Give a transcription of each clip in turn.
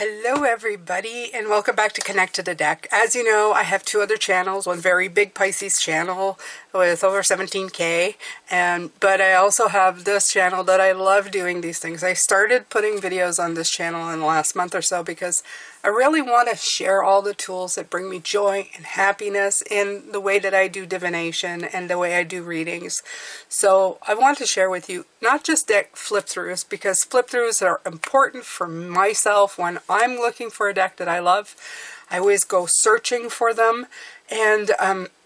Hello everybody and welcome back to Connect to the Deck. As you know, I have two other channels, one very big Pisces channel with over 17k, but I also have this channel that I love doing these things. I started putting videos on this channel in the last month or so because I really want to share all the tools that bring me joy and happiness in the way that I do divination and the way I do readings. So I want to share with you not just deck flip-throughs, because flip-throughs are important for myself when I'm looking for a deck that I love. I always go searching for them, and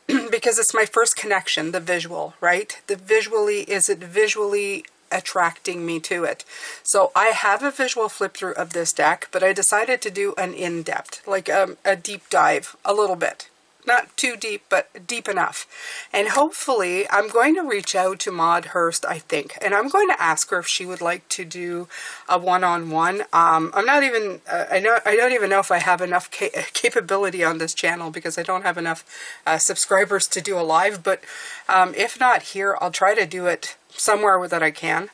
because it's my first connection, the visual, right? Is it visually attracting me to it? So I have a visual flip through of this deck, but I decided to do an in-depth, like a deep dive, a little bit. Not too deep, but deep enough. And hopefully I'm going to reach out to Maude Hirst, I think, and I'm going to ask her if she would like to do a one-on-one. I'm not even, I don't even know if I have enough capability on this channel because I don't have enough subscribers to do a live, but if not here, I'll try to do it somewhere that I can,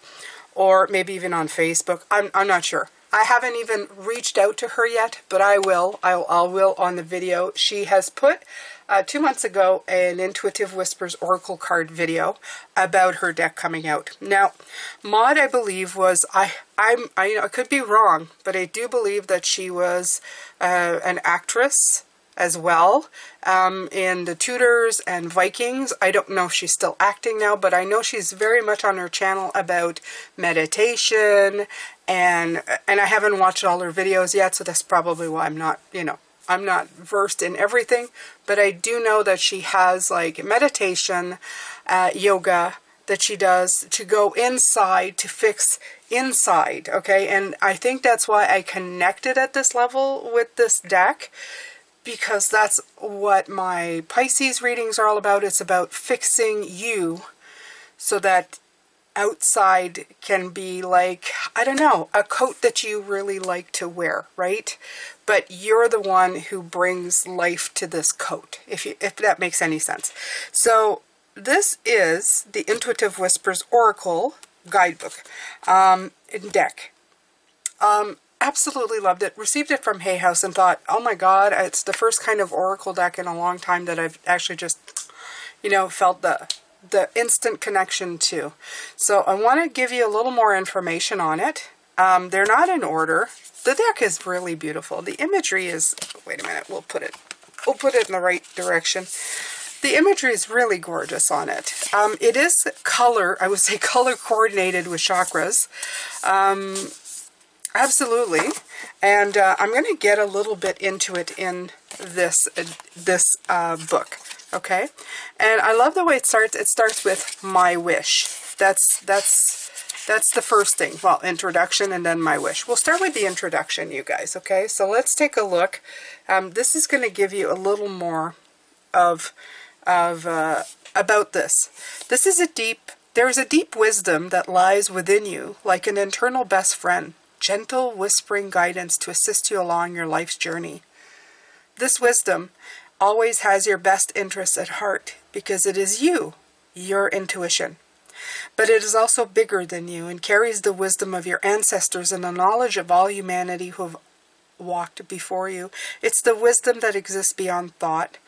or maybe even on Facebook. I'm not sure. I haven't even reached out to her yet, but I will. I will on the video. She has put 2 months ago an Intuitive Whispers Oracle card video about her deck coming out. Now, Maude, I believe, was I could be wrong, but I do believe that she was an actress as well in the Tudors and Vikings. I don't know if she's still acting now, but I know she's very much on her channel about meditation, and I haven't watched all her videos yet, so that's probably why I'm not, I'm not versed in everything, but I do know that she has like meditation, yoga that she does to go inside to fix inside, okay? And I think that's why I connected at this level with this deck, because that's what my Pisces readings are all about. It's about fixing you so that outside can be like, I don't know, a coat that you really like to wear, right? But you're the one who brings life to this coat, if that makes any sense. So this is the Intuitive Whispers Oracle guidebook deck. Absolutely loved it. Received it from Hay House and thought, oh my god, it's the first kind of oracle deck in a long time that I've actually just, felt the instant connection to. So I want to give you a little more information on it. They're not in order. The deck is really beautiful. The imagery is, wait a minute, we'll put it in the right direction. The imagery is really gorgeous on it. It is color, I would say color coordinated with chakras. Absolutely, and I'm going to get a little bit into it in this book, okay? And I love the way it starts. It starts with my wish. That's the first thing. Well, introduction and then my wish. We'll start with the introduction, you guys, okay? So let's take a look. This is going to give you a little more of about this. This is there is a deep wisdom that lies within you, like an internal best friend. Gentle, whispering guidance to assist you along your life's journey. This wisdom always has your best interests at heart because it is you, your intuition. But it is also bigger than you and carries the wisdom of your ancestors and the knowledge of all humanity who have walked before you. It's the wisdom that exists beyond thought,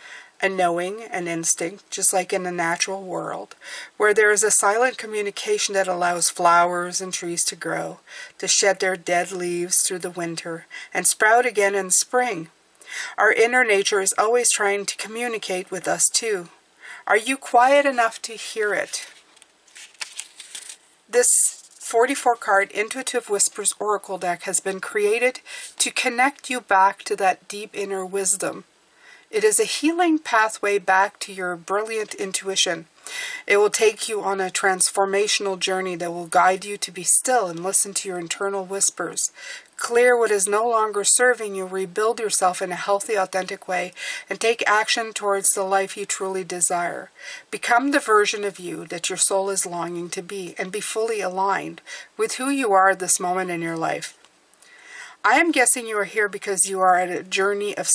a knowing, an instinct, just like in the natural world, where there is a silent communication that allows flowers and trees to grow, to shed their dead leaves through the winter, and sprout again in spring. Our inner nature is always trying to communicate with us too. Are you quiet enough to hear it? This 44-card Intuitive Whispers Oracle deck has been created to connect you back to that deep inner wisdom. It is a healing pathway back to your brilliant intuition. It will take you on a transformational journey that will guide you to be still and listen to your internal whispers. Clear what is no longer serving you, rebuild yourself in a healthy, authentic way, and take action towards the life you truly desire. Become the version of you that your soul is longing to be, and be fully aligned with who you are at this moment in your life. I am guessing you are here because you are at a journey of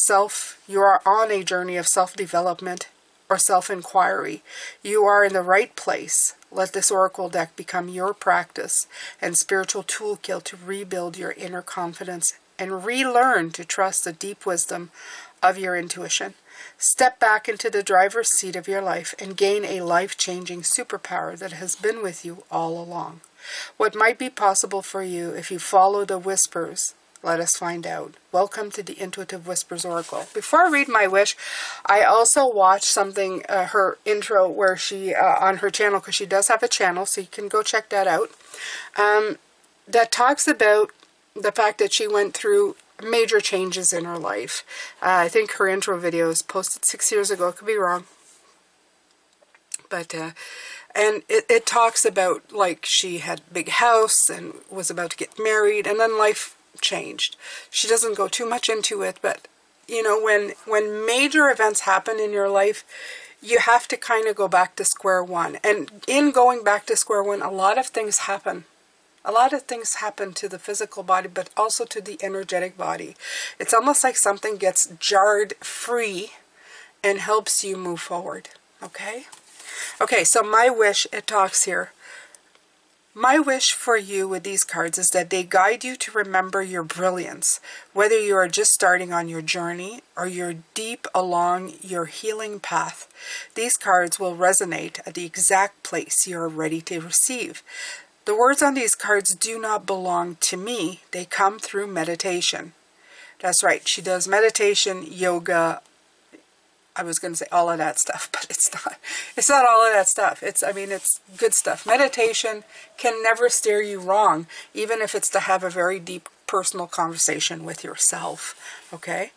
you are on a journey of self-development or self-inquiry. You are in the right place. Let this oracle deck become your practice and spiritual toolkit to rebuild your inner confidence and relearn to trust the deep wisdom of your intuition. Step back into the driver's seat of your life and gain a life-changing superpower that has been with you all along. What might be possible for you if you follow the whispers? Let us find out. Welcome to the Intuitive Whispers Oracle. Before I read my wish, I also watched something, her intro, where she, on her channel, because she does have a channel, so you can go check that out, that talks about the fact that she went through major changes in her life. I think her intro video was posted 6 years ago. Could be wrong. But, and it talks about, like, she had a big house and was about to get married, and then life changed. She doesn't go too much into it, but, you know, when major events happen in your life, you have to kind of go back to square one. And in going back to square one, a lot of things happen. A lot of things happen to the physical body, but also to the energetic body. It's almost like something gets jarred free and helps you move forward. Okay? Okay, so my wish, it talks here. My wish for you with these cards is that they guide you to remember your brilliance, whether you are just starting on your journey or you're deep along your healing path. These cards will resonate at the exact place you are ready to receive. The words on these cards do not belong to me. They come through meditation. That's right. She does meditation, yoga. I was going to say all of that stuff, but it's not. It's not all of that stuff. I mean, it's good stuff. Meditation can never steer you wrong, even if it's to have a very deep personal conversation with yourself. Okay?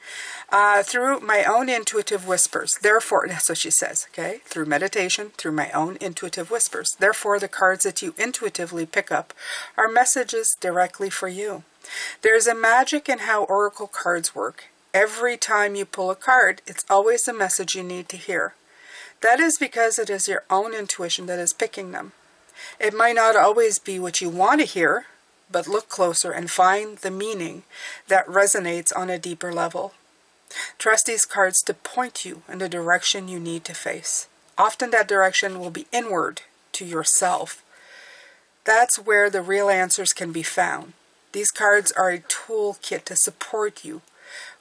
Through my own intuitive whispers. Therefore, that's what she says. Okay? Through meditation, through my own intuitive whispers. Therefore, the cards that you intuitively pick up are messages directly for you. There's a magic in how oracle cards work. Every time you pull a card, it's always the message you need to hear. That is because it is your own intuition that is picking them. It might not always be what you want to hear, but look closer and find the meaning that resonates on a deeper level. Trust these cards to point you in the direction you need to face. Often that direction will be inward to yourself. That's where the real answers can be found. These cards are a toolkit to support you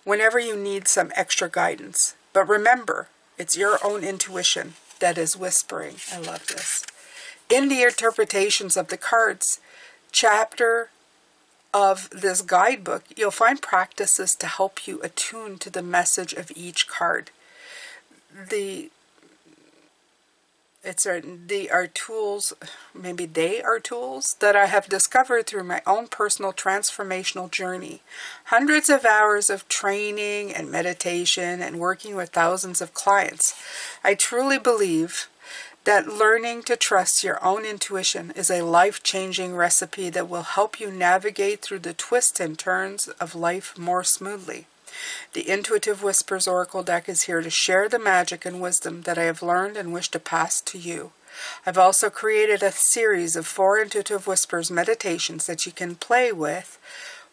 whenever you need some extra guidance. But remember, it's your own intuition that is whispering. I love this. In the interpretations of the cards chapter of this guidebook, you'll find practices to help you attune to the message of each card. They are tools that I have discovered through my own personal transformational journey. Hundreds of hours of training and meditation and working with thousands of clients. I truly believe that learning to trust your own intuition is a life-changing recipe that will help you navigate through the twists and turns of life more smoothly. The Intuitive Whispers Oracle deck is here to share the magic and wisdom that I have learned and wish to pass to you. I've also created a series of 4 Intuitive Whispers meditations that you can play with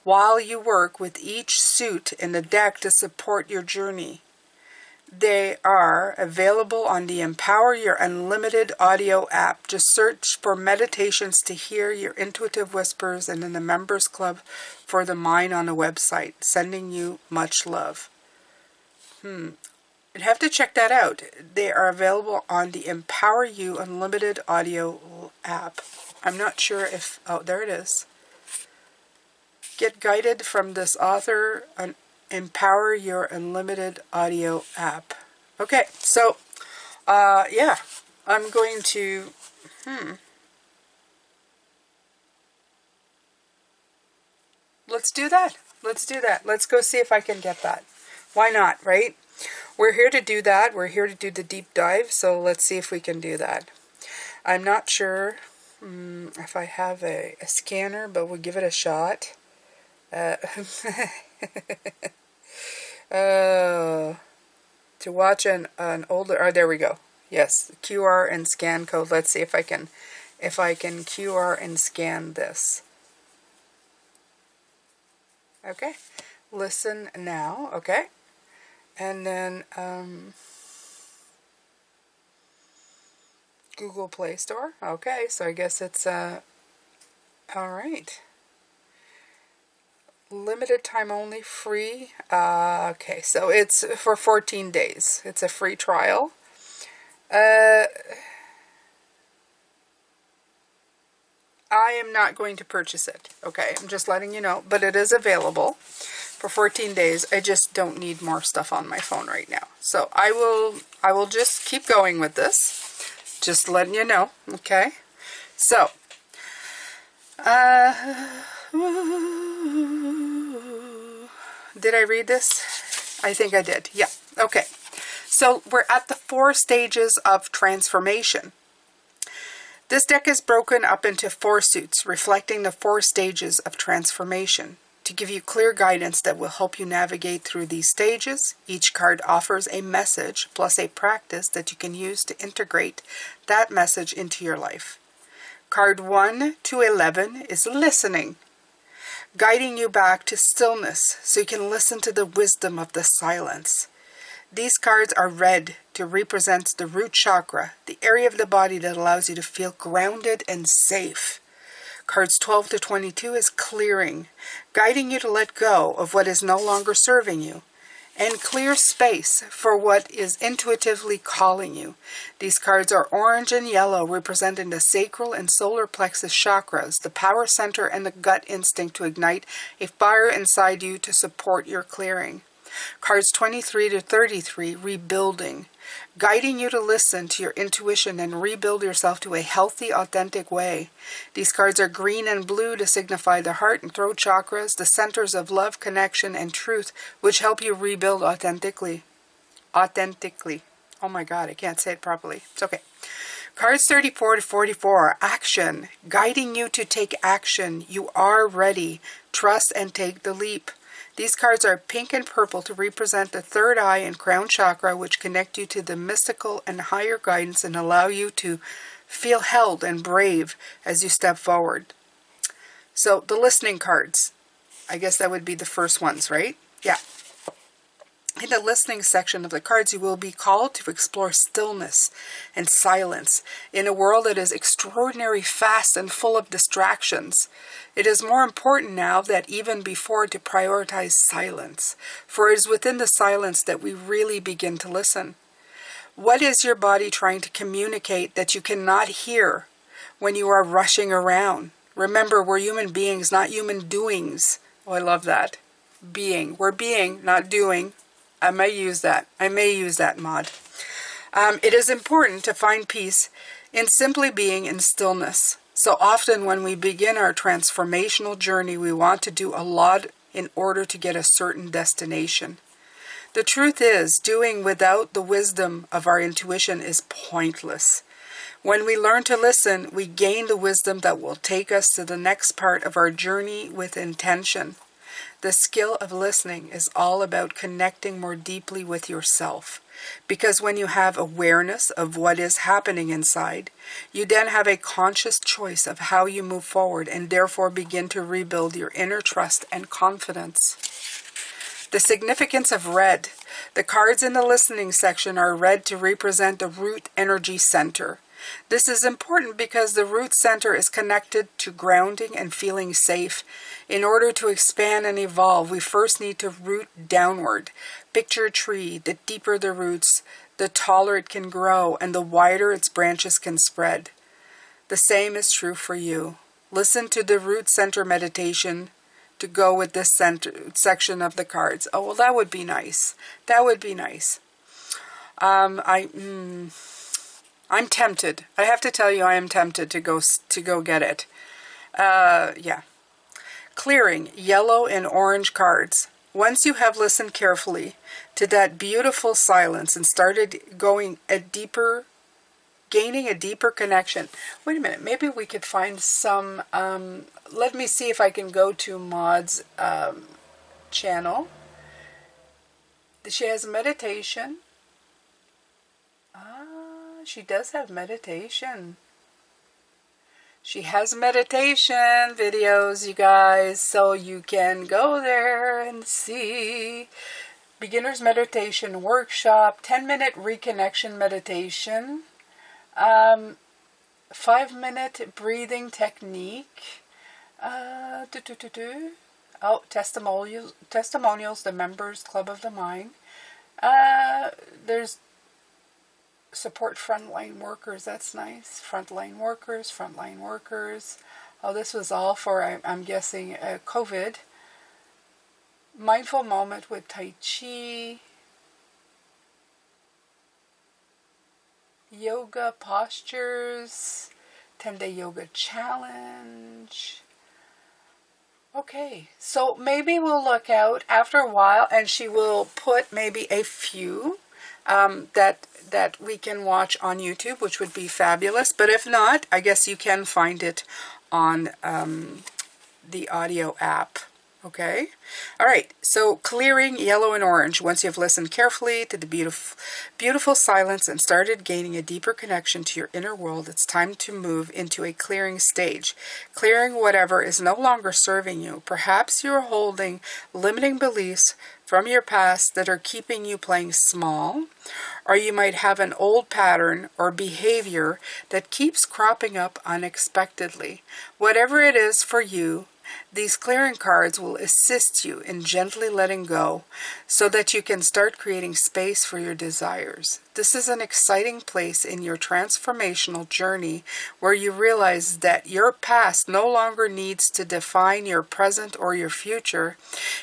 while you work with each suit in the deck to support your journey. They are available on the Empower Your Unlimited audio app. Just search for meditations to hear your intuitive whispers and in the members club for the mine on the website. Sending you much love. You'd have to check that out. They are available on the Empower You Unlimited audio app. I'm not sure if... Oh, there it is. Get guided from this author on Empower Your Unlimited audio app. Okay, so, yeah, I'm going to, let's do that. Let's do that. Let's go see if I can get that. Why not, right? We're here to do that. We're here to do the deep dive, so let's see if we can do that. I'm not sure if I have a scanner, but we'll give it a shot. To watch an older, oh, there we go. Yes, QR and scan code. Let's see if I can QR and scan this. Okay, listen now. Okay, and then Google Play Store. Okay, so I guess it's, all right. Limited time only, free. Okay, so it's for 14 days. It's a free trial. I am not going to purchase it. Okay, I'm just letting you know, but it is available for 14 days. I just don't need more stuff on my phone right now. So I will just keep going with this. Just letting you know, okay? So, did I read this? I think I did. Yeah. Okay. So we're at the 4 stages of transformation. This deck is broken up into 4 suits, reflecting the 4 stages of transformation. To give you clear guidance that will help you navigate through these stages, each card offers a message plus a practice that you can use to integrate that message into your life. Card 1 to 11 is listening, guiding you back to stillness so you can listen to the wisdom of the silence. These cards are red to represent the root chakra, the area of the body that allows you to feel grounded and safe. Cards 12 to 22 is clearing, guiding you to let go of what is no longer serving you, and clear space for what is intuitively calling you. These cards are orange and yellow, representing the sacral and solar plexus chakras, the power center and the gut instinct to ignite a fire inside you to support your clearing. Cards 23 to 33, rebuilding, guiding you to listen to your intuition and rebuild yourself to a healthy, authentic way. These cards are green and blue to signify the heart and throat chakras, the centers of love, connection, and truth, which help you rebuild authentically. Authentically. Oh my God, I can't say it properly. It's okay. Cards 34 to 44 are action, guiding you to take action. You are ready. Trust and take the leap. These cards are pink and purple to represent the third eye and crown chakra, which connect you to the mystical and higher guidance and allow you to feel held and brave as you step forward. So the listening cards, I guess that would be the first ones, right? Yeah. In the listening section of the cards, you will be called to explore stillness and silence in a world that is extraordinarily fast and full of distractions. It is more important now than even before to prioritize silence, for it is within the silence that we really begin to listen. What is your body trying to communicate that you cannot hear when you are rushing around? Remember, we're human beings, not human doings. Oh, I love that. Being. We're being, not doing. I may use that, Maude. It is important to find peace in simply being in stillness. So often when we begin our transformational journey, we want to do a lot in order to get a certain destination. The truth is, doing without the wisdom of our intuition is pointless. When we learn to listen, we gain the wisdom that will take us to the next part of our journey with intention. The skill of listening is all about connecting more deeply with yourself. Because when you have awareness of what is happening inside, you then have a conscious choice of how you move forward and therefore begin to rebuild your inner trust and confidence. The significance of red. The cards in the listening section are red to represent the root energy center. This is important because the root center is connected to grounding and feeling safe. In order to expand and evolve, we first need to root downward. Picture a tree. The deeper the roots, the taller it can grow, and the wider its branches can spread. The same is true for you. Listen to the root center meditation to go with this section of the cards. Oh, well, that would be nice. That would be nice. I'm tempted. I have to tell you, I am tempted to go get it. Yeah. Clearing yellow and orange cards. Once you have listened carefully to that beautiful silence and started gaining a deeper connection. Wait a minute. Maybe we could find some. Let me see if I can go to Maude's channel. She has meditation. She does have meditation. She has meditation videos, you guys, so you can go there and see. Beginner's meditation workshop, 10-minute reconnection meditation. 5-minute breathing technique. Oh, testimonials, the members club of the mind. There's support frontline workers. That's nice. Frontline workers. Oh, this was all for, I'm guessing, COVID. Mindful moment with Tai Chi. Yoga postures. 10-day yoga challenge. Okay, so maybe we'll look out after a while, and she will put maybe a few that we can watch on YouTube, which would be fabulous. But if not, I guess you can find it on the audio app. Okay. All right. So clearing yellow and orange. Once you've listened carefully to the beautiful silence and started gaining a deeper connection to your inner world, it's time to move into a clearing stage. Clearing whatever is no longer serving you. Perhaps you're holding limiting beliefs from your past that are keeping you playing small, or you might have an old pattern or behavior that keeps cropping up unexpectedly. Whatever it is for you, these clearing cards will assist you in gently letting go so that you can start creating space for your desires. This is an exciting place in your transformational journey where you realize that your past no longer needs to define your present or your future.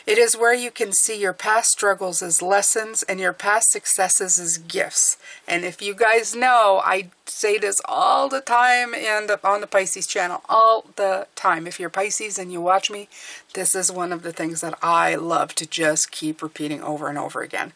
It is where you can see your past struggles as lessons and your past successes as gifts. And if you guys know, I say this all the time and on the Pisces channel, all the time. If you're Pisces and you watch me, this is one of the things that I love to just keep repeating over and over again.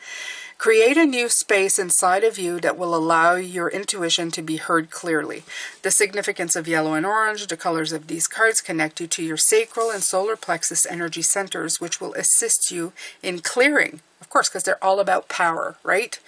Create a new space inside of you that will allow your intuition to be heard clearly. The significance of yellow and orange, the colors of these cards, connect you to your sacral and solar plexus energy centers, which will assist you in clearing, of course, because they're all about power, right?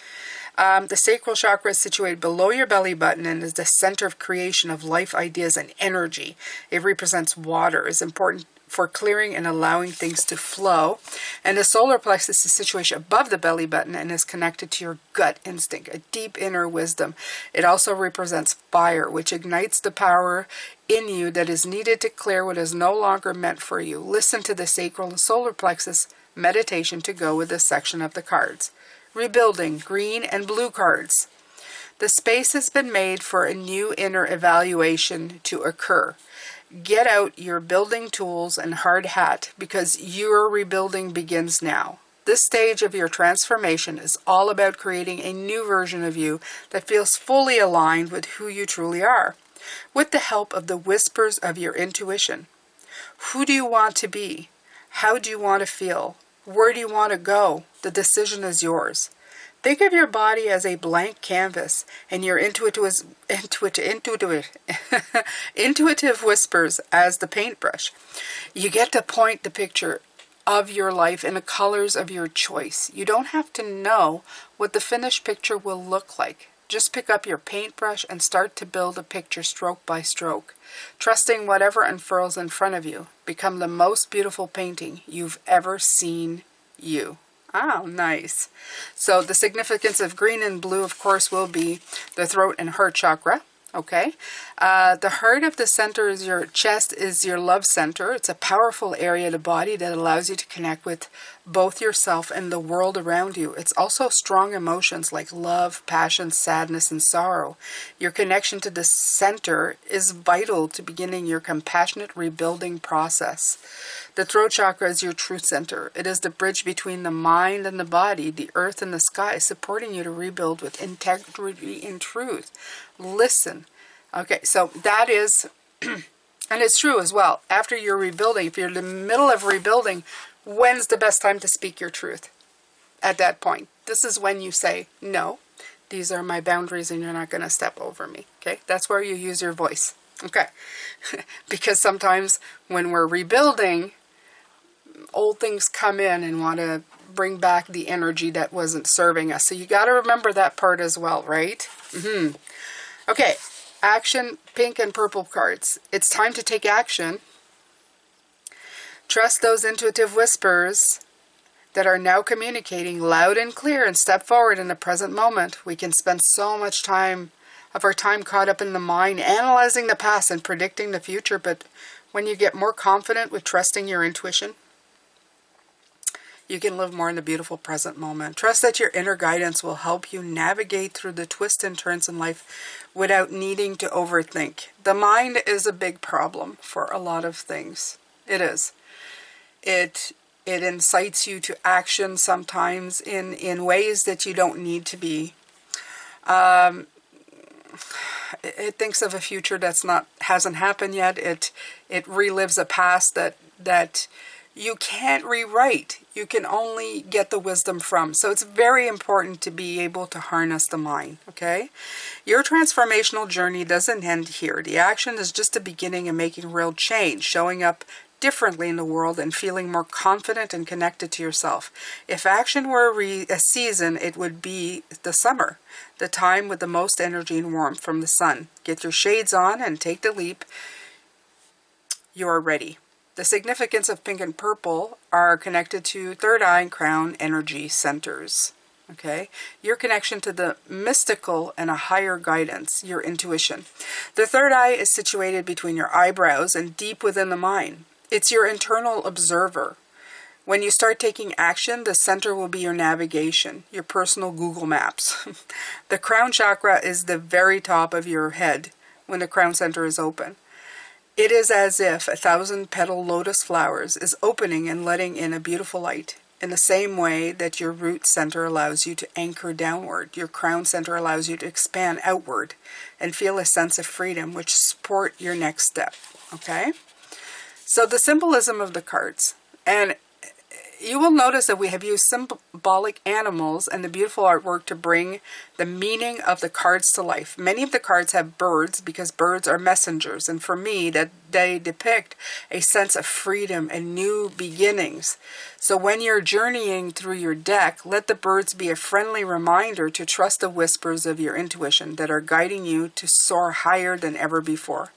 The sacral chakra is situated below your belly button and is the center of creation of life, ideas, and energy. It represents water, is important for clearing and allowing things to flow. And the solar plexus is situated above the belly button and is connected to your gut instinct, a deep inner wisdom. It also represents fire, which ignites the power in you that is needed to clear what is no longer meant for you. Listen to the sacral and solar plexus meditation to go with this section of the cards. Rebuilding, green and blue cards. The space has been made for a new inner evaluation to occur. Get out your building tools and hard hat because your rebuilding begins now. This stage of your transformation is all about creating a new version of you that feels fully aligned with who you truly are, with the help of the whispers of your intuition. Who do you want to be? How do you want to feel? Where do you want to go? The decision is yours. Think of your body as a blank canvas and your intuitive whispers as the paintbrush. You get to point the picture of your life in the colors of your choice. You don't have to know what the finished picture will look like. Just pick up your paintbrush and start to build a picture stroke by stroke, trusting whatever unfurls in front of you. Become the most beautiful painting you've ever seen you. Oh, nice. So the significance of green and blue, of course, will be the throat and heart chakra. Okay. The heart of the center is your chest, is your love center. It's a powerful area of the body that allows you to connect with both yourself and the world around you. It's also strong emotions like love, passion, sadness, and sorrow. Your connection to the center is vital to beginning your compassionate rebuilding process. The throat chakra is your truth center. It is the bridge between the mind and the body, the earth and the sky, supporting you to rebuild with integrity and truth. Listen. Okay, so that is, and it's true as well. After you're rebuilding, if you're in the middle of rebuilding, when's the best time to speak your truth? At that point. This is when you say, no, these are my boundaries and you're not going to step over me. Okay, that's where you use your voice. Okay, because sometimes when we're rebuilding, old things come in and want to bring back the energy that wasn't serving us. So you got to remember that part as well, right? Okay, action, pink and purple cards. It's time to take action. Trust those intuitive whispers that are now communicating loud and clear and step forward in the present moment. We can spend so much time of our time caught up in the mind, analyzing the past and predicting the future. But when you get more confident with trusting your intuition, you can live more in the beautiful present moment. Trust that your inner guidance will help you navigate through the twists and turns in life without needing to overthink. The mind is a big problem for a lot of things. It is. It incites you to action sometimes in ways that you don't need to be. It thinks of a future hasn't happened yet. It relives a past that you can't rewrite. You can only get the wisdom from. So it's very important to be able to harness the mind, okay? Your transformational journey doesn't end here. The action is just the beginning of making real change, showing up differently in the world and feeling more confident and connected to yourself. If action were a season, it would be the summer, the time with the most energy and warmth from the sun. Get your shades on and take the leap. You are ready. The significance of pink and purple are connected to third eye and crown energy centers. Okay, your connection to the mystical and a higher guidance, your intuition. The third eye is situated between your eyebrows and deep within the mind. It's your internal observer. When you start taking action, the center will be your navigation, your personal Google Maps. The crown chakra is the very top of your head when the crown center is open. It is as if 1,000-petal lotus flowers is opening and letting in a beautiful light. In the same way that your root center allows you to anchor downward, your crown center allows you to expand outward and feel a sense of freedom, which support your next step. Okay? So the symbolism of the cards. And you will notice that we have used symbolic animals and the beautiful artwork to bring the meaning of the cards to life. Many of the cards have birds because birds are messengers. And for me, that they depict a sense of freedom and new beginnings. So when you're journeying through your deck, let the birds be a friendly reminder to trust the whispers of your intuition that are guiding you to soar higher than ever before.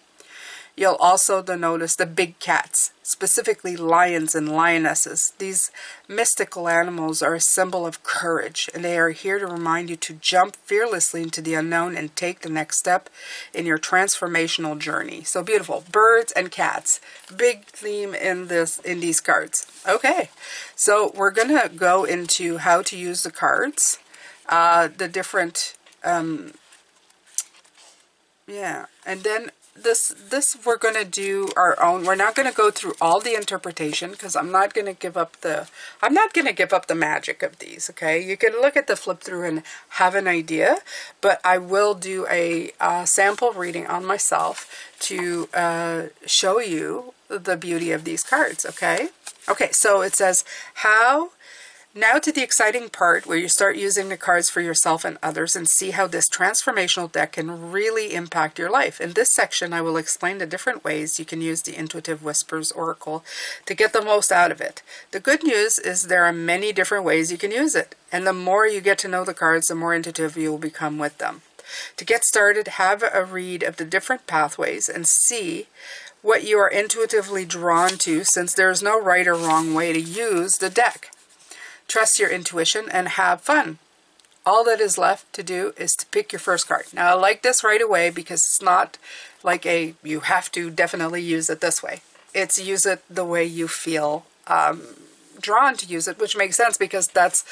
You'll also notice the big cats, specifically lions and lionesses. These mystical animals are a symbol of courage, and they are here to remind you to jump fearlessly into the unknown and take the next step in your transformational journey. So beautiful. Birds and cats. Big theme in these cards. Okay, so we're going to go into how to use the cards, the different, and then this we're going to do our own. We're not going to go through all the interpretation because I'm not going to give up the magic of these. Okay, you can look at the flip through and have an idea, but I will do a sample reading on myself to show you the beauty of these cards. Okay, so it says now to the exciting part where you start using the cards for yourself and others and see how this transformational deck can really impact your life. In this section, I will explain the different ways you can use the Intuitive Whispers Oracle to get the most out of it. The good news is there are many different ways you can use it, and the more you get to know the cards, the more intuitive you will become with them. To get started, have a read of the different pathways and see what you are intuitively drawn to, since there is no right or wrong way to use the deck. Trust your intuition and have fun. All that is left to do is to pick your first card. Now, I like this right away because it's not like you have to definitely use it this way. It's use it the way you feel drawn to use it, which makes sense because that's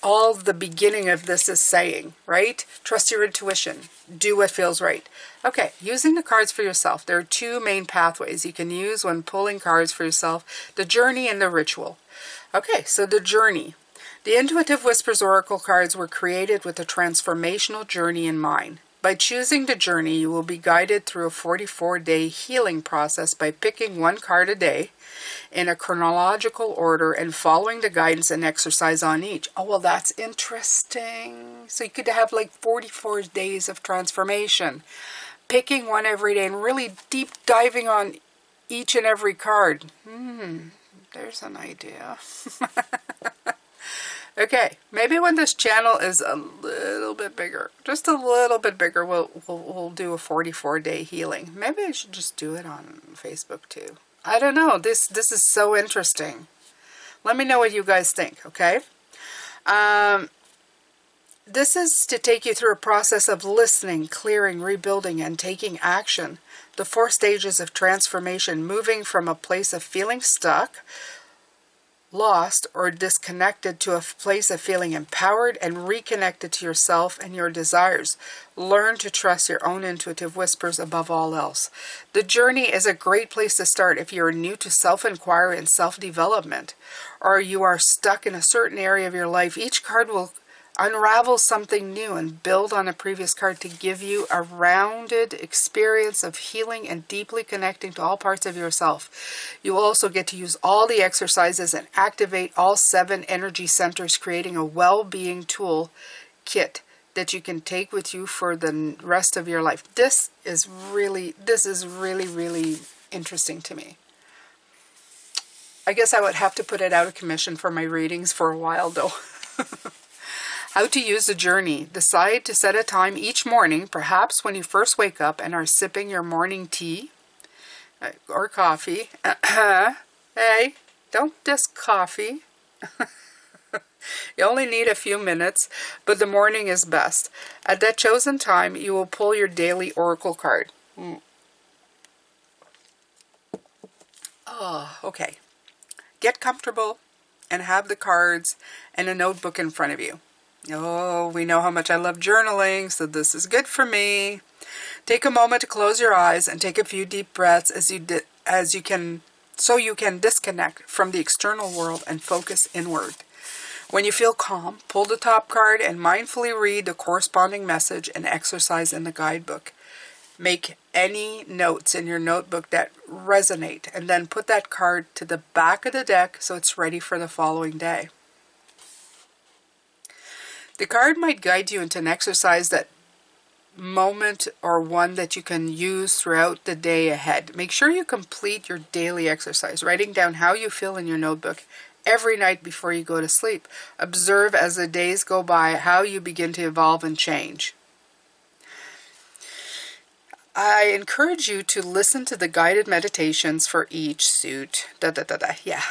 all the beginning of this is saying, right? Trust your intuition. Do what feels right. Okay, using the cards for yourself. There are two main pathways you can use when pulling cards for yourself: the journey and the ritual. Okay, so the journey. The Intuitive Whispers Oracle cards were created with a transformational journey in mind. By choosing the journey, you will be guided through a 44-day healing process by picking one card a day in a chronological order and following the guidance and exercise on each. Oh, well, that's interesting. So you could have like 44 days of transformation. Picking one every day and really deep diving on each and every card. There's an idea. Okay, maybe when this channel is a little bit bigger, just a little bit bigger, we'll do a 44-day healing. Maybe I should just do it on Facebook too. I don't know. This is so interesting. Let me know what you guys think, okay? This is to take you through a process of listening, clearing, rebuilding, and taking action. The 4 stages of transformation, moving from a place of feeling stuck, lost, or disconnected to a place of feeling empowered and reconnected to yourself and your desires. Learn to trust your own intuitive whispers above all else. The journey is a great place to start if you're new to self-inquiry and self-development, or you are stuck in a certain area of your life. Each card will unravel something new and build on a previous card to give you a rounded experience of healing and deeply connecting to all parts of yourself. You will also get to use all the exercises and activate all 7 energy centers, creating a well-being tool kit that you can take with you for the rest of your life. This is really interesting to me. I guess I would have to put it out of commission for my readings for a while though. How to use the journey. Decide to set a time each morning, perhaps when you first wake up and are sipping your morning tea or coffee. Hey, don't diss coffee. You only need a few minutes, but the morning is best. At that chosen time, you will pull your daily oracle card. Oh, okay. Get comfortable and have the cards and a notebook in front of you. Oh, we know how much I love journaling, so this is good for me. Take a moment to close your eyes and take a few deep breaths so you can disconnect from the external world and focus inward. When you feel calm, pull the top card and mindfully read the corresponding message and exercise in the guidebook. Make any notes in your notebook that resonate, and then put that card to the back of the deck so it's ready for the following day. The card might guide you into an exercise that moment or one that you can use throughout the day ahead. Make sure you complete your daily exercise, writing down how you feel in your notebook every night before you go to sleep. Observe as the days go by how you begin to evolve and change. I encourage you to listen to the guided meditations for each suit. Yeah.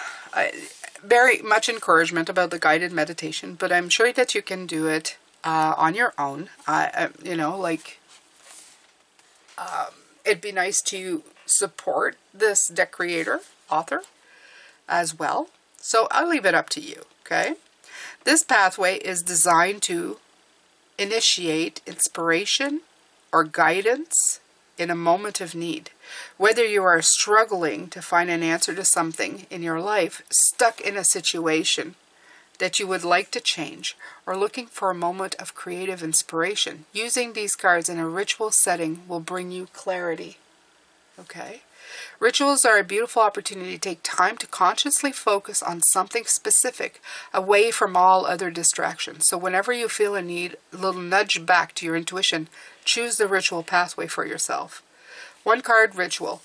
Very much encouragement about the guided meditation, but I'm sure that you can do it on your own. It'd be nice to support this deck creator, author, as well. So I'll leave it up to you, okay? This pathway is designed to initiate inspiration or guidance in a moment of need. Whether you are struggling to find an answer to something in your life, stuck in a situation that you would like to change, or looking for a moment of creative inspiration, using these cards in a ritual setting will bring you clarity. Okay? Rituals are a beautiful opportunity to take time to consciously focus on something specific, away from all other distractions. So whenever you feel a need, a little nudge back to your intuition, choose the ritual pathway for yourself. 1 card ritual.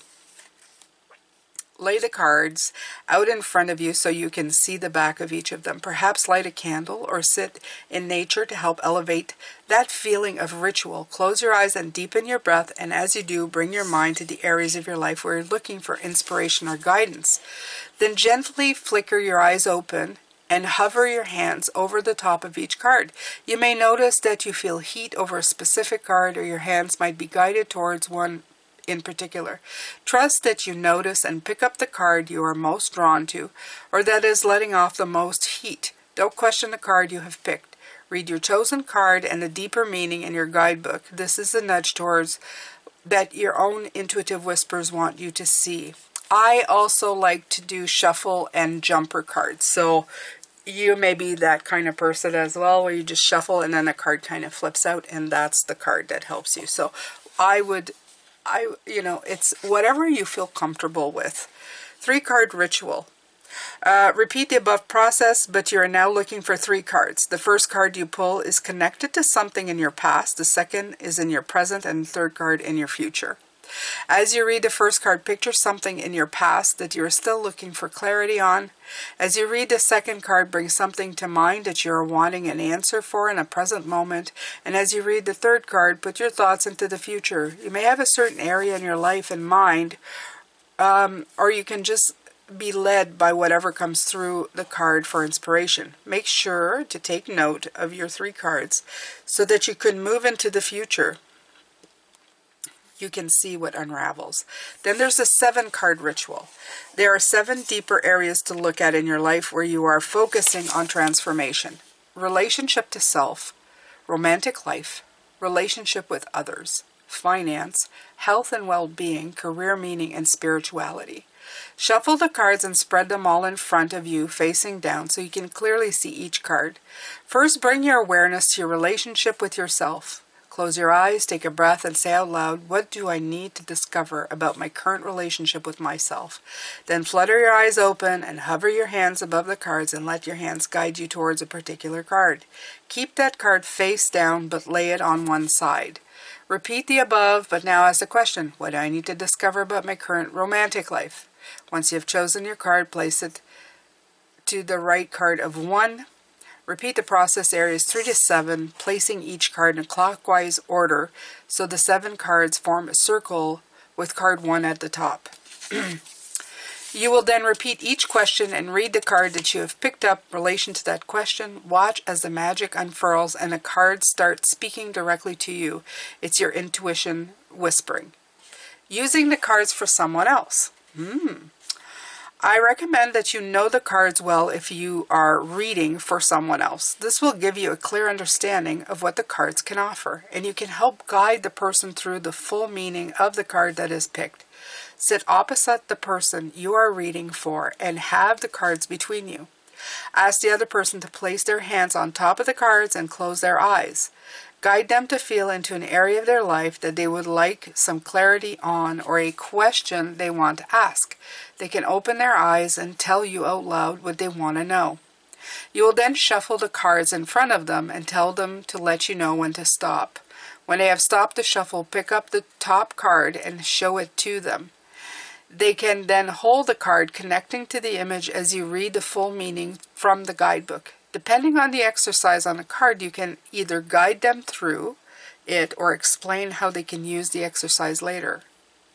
Lay the cards out in front of you so you can see the back of each of them. Perhaps light a candle or sit in nature to help elevate that feeling of ritual. Close your eyes and deepen your breath, and as you do, bring your mind to the areas of your life where you're looking for inspiration or guidance. Then gently flicker your eyes open and hover your hands over the top of each card. You may notice that you feel heat over a specific card, or your hands might be guided towards one in particular. Trust that you notice and pick up the card you are most drawn to, or that is letting off the most heat. Don't question the card you have picked. Read your chosen card and the deeper meaning in your guidebook. This is a nudge towards that your own intuitive whispers want you to see. I also like to do shuffle and jumper cards. So you may be that kind of person as well, where you just shuffle and then the card kind of flips out, and that's the card that helps you. So it's whatever you feel comfortable with. 3 card ritual. Repeat the above process, but you are now looking for 3 cards. The first card you pull is connected to something in your past. The second is in your present, and the third card in your future. As you read the first card, picture something in your past that you are still looking for clarity on. As you read the second card, bring something to mind that you are wanting an answer for in a present moment. And as you read the third card, put your thoughts into the future. You may have a certain area in your life in mind, or you can just be led by whatever comes through the card for inspiration. Make sure to take note of your 3 cards so that you can move into the future. You can see what unravels. Then there's a 7-card ritual. There are 7 deeper areas to look at in your life where you are focusing on transformation. Relationship to self, romantic life, relationship with others, finance, health and well-being, career meaning, and spirituality. Shuffle the cards and spread them all in front of you facing down so you can clearly see each card. First, bring your awareness to your relationship with yourself. Close your eyes, take a breath, and say out loud, what do I need to discover about my current relationship with myself? Then flutter your eyes open and hover your hands above the cards and let your hands guide you towards a particular card. Keep that card face down, but lay it on one side. Repeat the above, but now ask the question, what do I need to discover about my current romantic life? Once you have chosen your card, place it to the right card of 1. Repeat the process areas 3 to 7, placing each card in clockwise order so the 7 cards form a circle with card 1 at the top. You will then repeat each question and read the card that you have picked up in relation to that question. Watch as the magic unfurls and the cards start speaking directly to you. It's your intuition whispering. Using the cards for someone else. I recommend that you know the cards well if you are reading for someone else. This will give you a clear understanding of what the cards can offer, and you can help guide the person through the full meaning of the card that is picked. Sit opposite the person you are reading for and have the cards between you. Ask the other person to place their hands on top of the cards and close their eyes. Guide them to feel into an area of their life that they would like some clarity on or a question they want to ask. They can open their eyes and tell you out loud what they want to know. You will then shuffle the cards in front of them and tell them to let you know when to stop. When they have stopped the shuffle, pick up the top card and show it to them. They can then hold the card connecting to the image as you read the full meaning from the guidebook. Depending on the exercise on the card, you can either guide them through it or explain how they can use the exercise later.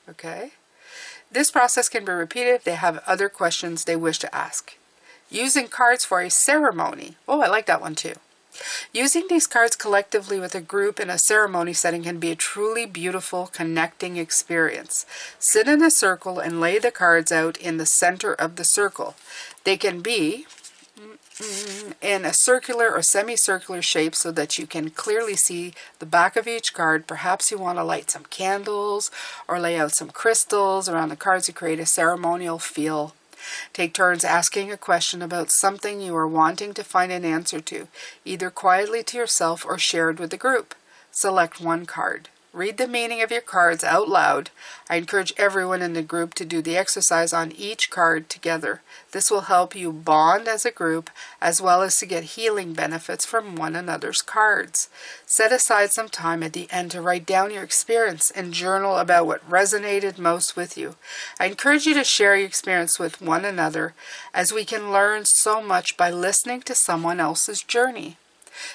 Okay? This process can be repeated if they have other questions they wish to ask. Using cards for a ceremony. Oh, I like that one too. Using these cards collectively with a group in a ceremony setting can be a truly beautiful connecting experience. Sit in a circle and lay the cards out in the center of the circle. They can be in a circular or semicircular shape so that you can clearly see the back of each card. Perhaps you want to light some candles or lay out some crystals around the cards to create a ceremonial feel. Take turns asking a question about something you are wanting to find an answer to, either quietly to yourself or shared with the group. Select one card. Read the meaning of your cards out loud. I encourage everyone in the group to do the exercise on each card together. This will help you bond as a group as well as to get healing benefits from one another's cards. Set aside some time at the end to write down your experience and journal about what resonated most with you. I encourage you to share your experience with one another as we can learn so much by listening to someone else's journey.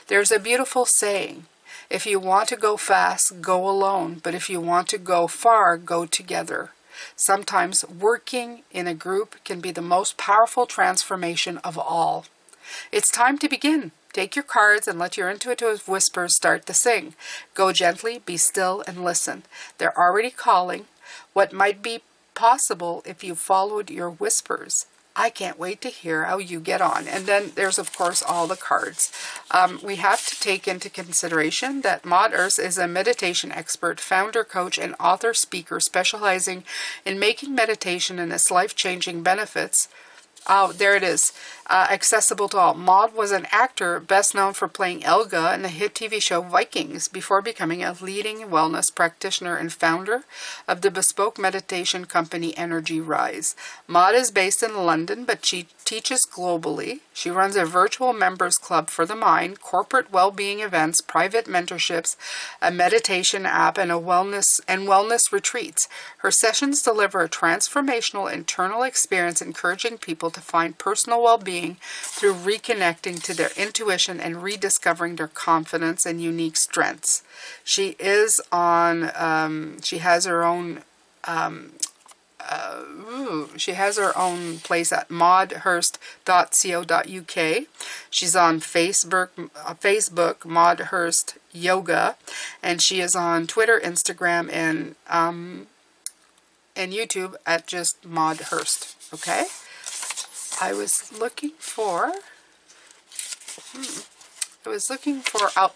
There's a beautiful saying, if you want to go fast, go alone, but if you want to go far, go together. Sometimes working in a group can be the most powerful transformation of all. It's time to begin. Take your cards and let your intuitive whispers start to sing. Go gently, be still, and listen. They're already calling. What might be possible if you followed your whispers? I can't wait to hear how you get on. And then there's, of course, all the cards. We have to take into consideration that Maude is a meditation expert, founder, coach, and author speaker specializing in making meditation and its life-changing benefits. Oh, there it is. Accessible to all. Maude was an actor best known for playing Elga in the hit TV show Vikings before becoming a leading wellness practitioner and founder of the bespoke meditation company Energy Rise. Maude is based in London, but she teaches globally. She runs a virtual members club for the mind, corporate well-being events, private mentorships, a meditation app, and wellness retreats. Her sessions deliver a transformational internal experience encouraging people to find personal well-being through reconnecting to their intuition and rediscovering their confidence and unique strengths. She is on, she has her own she has her own place at maudehirst.co.uk. She's on Facebook, Maude Hirst Yoga, and she is on Twitter, Instagram, and YouTube at just Maude Hirst. Okay, I was looking for.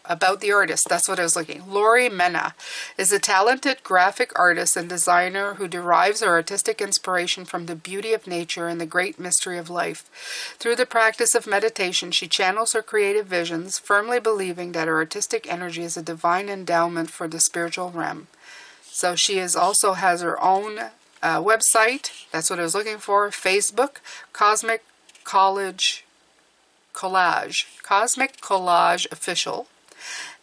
About the artist. That's what I was looking. Lori Mena is a talented graphic artist and designer who derives her artistic inspiration from the beauty of nature and the great mystery of life. Through the practice of meditation, she channels her creative visions, firmly believing that her artistic energy is a divine endowment for the spiritual realm. So she also has her own website. That's what I was looking for. Facebook, Cosmic Collage Official,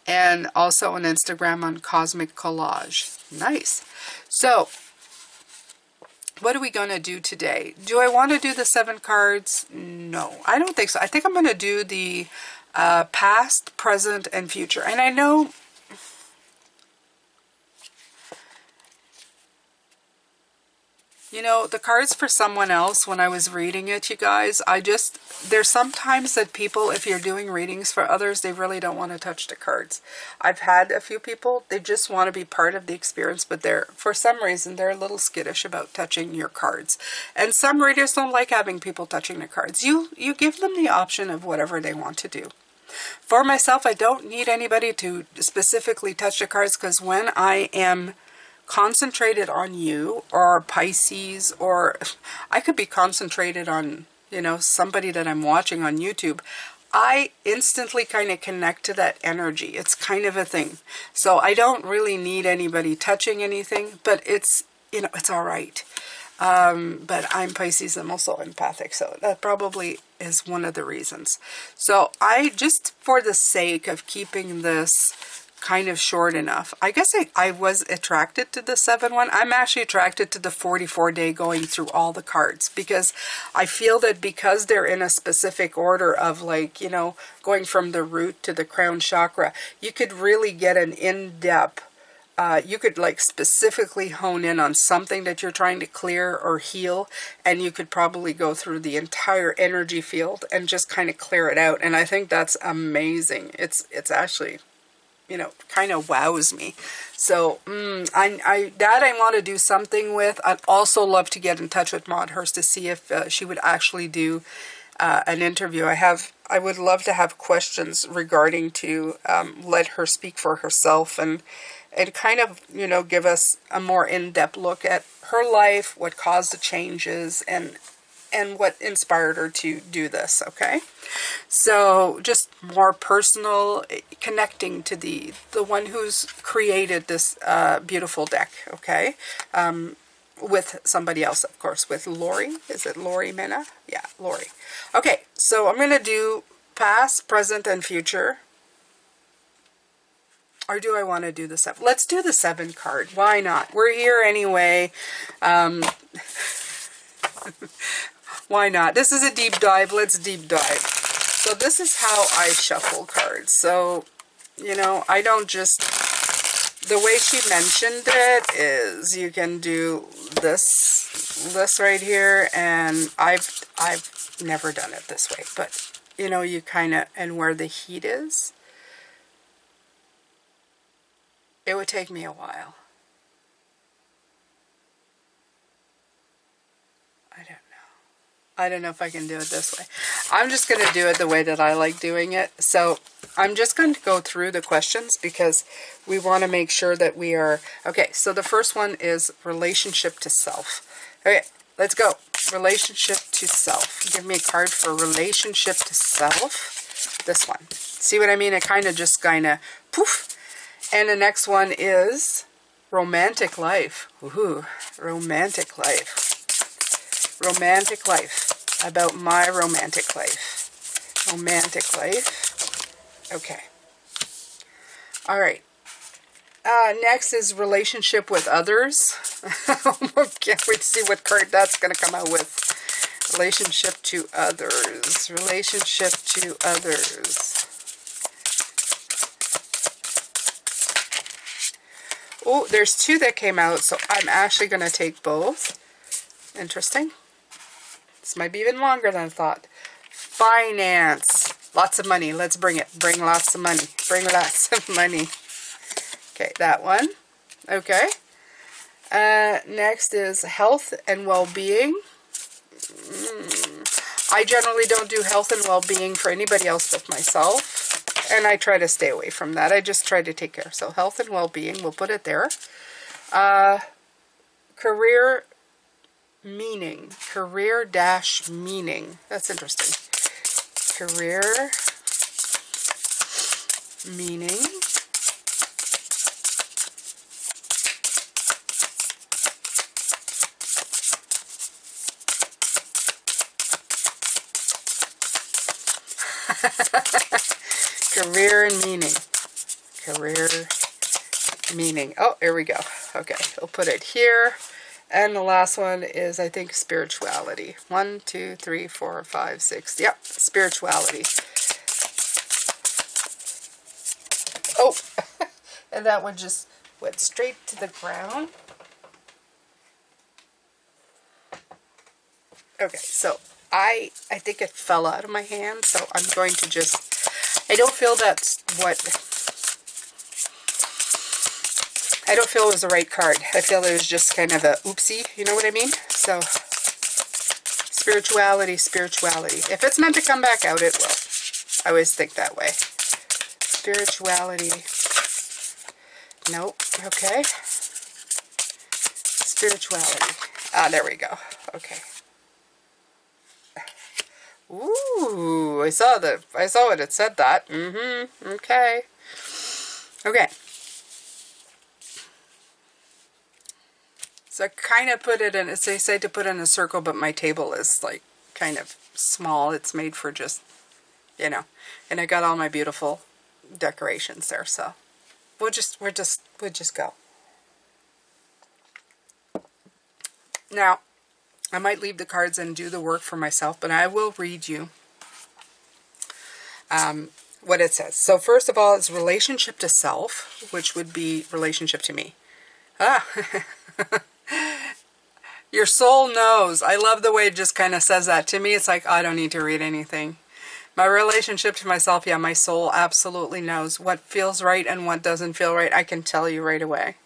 and also on Instagram on Cosmic Collage. Nice. So, what are we going to do today? Do I want to do the 7 cards? No, I don't think so. I think I'm going to do the past, present, and future. And I know the cards for someone else, when I was reading it, you guys, there's sometimes that people, if you're doing readings for others, they really don't want to touch the cards. I've had a few people, they just want to be part of the experience, but for some reason, they're a little skittish about touching your cards. And some readers don't like having people touching their cards. You give them the option of whatever they want to do. For myself, I don't need anybody to specifically touch the cards, because when I am concentrated on you or Pisces, or I could be concentrated on, somebody that I'm watching on YouTube, I instantly kind of connect to that energy. It's kind of a thing. So I don't really need anybody touching anything, but it's all right. But I'm Pisces, I'm also empathic, so that probably is one of the reasons. So I just, for the sake of keeping this kind of short enough, I guess I was attracted to the 7 one. I'm actually attracted to the 44-day going through all the cards, because I feel that because they're in a specific order of going from the root to the crown chakra, you could really get an in-depth, you could specifically hone in on something that you're trying to clear or heal, and you could probably go through the entire energy field and just kind of clear it out. And I think that's amazing. It's actually, kind of wows me. So I want to do something with. I'd also love to get in touch with Maude Hirst to see if she would actually do an interview. I would love to have questions regarding to let her speak for herself and kind of, give us a more in-depth look at her life, what caused the changes, and what inspired her to do this, okay? So just more personal, connecting to the one who's created this beautiful deck, okay? With somebody else, of course, with Lori. Is it Lori Mena? Yeah, Lori. Okay, so I'm going to do past, present, and future. Or do I want to do the 7? Let's do the 7 card. Why not? We're here anyway. Why not? This is a deep dive. Let's deep dive. So this is how I shuffle cards. So, I don't just... The way she mentioned it is you can do this right here, and I've never done it this way. But, you kind of... And where the heat is, it would take me a while. I don't know if I can do it this way. I'm just going to do it the way that I like doing it. So I'm just going to go through the questions because we want to make sure that we are... Okay, so the first one is relationship to self. Okay, let's go. Relationship to self. Give me a card for relationship to self. This one. See what I mean? It kind of poof. And the next one is romantic life. Woohoo. Romantic life. Romantic life. About my romantic life. Romantic life. Okay. All right. Next is relationship with others. Can't wait to see what card that's going to come out with. Relationship to others. Relationship to others. Oh, there's 2 that came out, so I'm actually going to take both. interesting. This might be even longer than I thought. Finance. Lots of money. Let's bring it. Bring lots of money. Bring lots of money. Okay, that one. Okay. Next is health and well-being. I generally don't do health and well-being for anybody else but myself. And I try to stay away from that. I just try to take care. So health and well-being, we'll put it there. Career meaning. Career-meaning. That's interesting. Career meaning. Career and meaning. Career meaning. Oh, here we go. Okay, we'll put it here. And the last one is, I think, spirituality. 1, 2, 3, 4, 5, 6. Yep, spirituality. Oh, and that one just went straight to the ground. Okay, so I think it fell out of my hand, so I'm going to just... I don't feel that's what... I don't feel it was the right card. I feel it was just kind of a oopsie, you know what I mean? So, spirituality, spirituality. If it's meant to come back out, it will. I always think that way. Spirituality. Nope. Okay. Spirituality. Ah, there we go. Okay. Ooh, I saw what it said that. Okay. Okay. So I kind of put it in, they say to put in a circle, but my table is like kind of small. It's made for just, you know, and I got all my beautiful decorations there. So we'll just go. Now, I might leave the cards and do the work for myself, but I will read you what it says. So first of all, it's relationship to self, which would be relationship to me. Ah, your soul knows. I love the way it just kind of says that to me. It's like, I don't need to read anything. My relationship to myself, yeah, my soul absolutely knows what feels right and what doesn't feel right. I can tell you right away.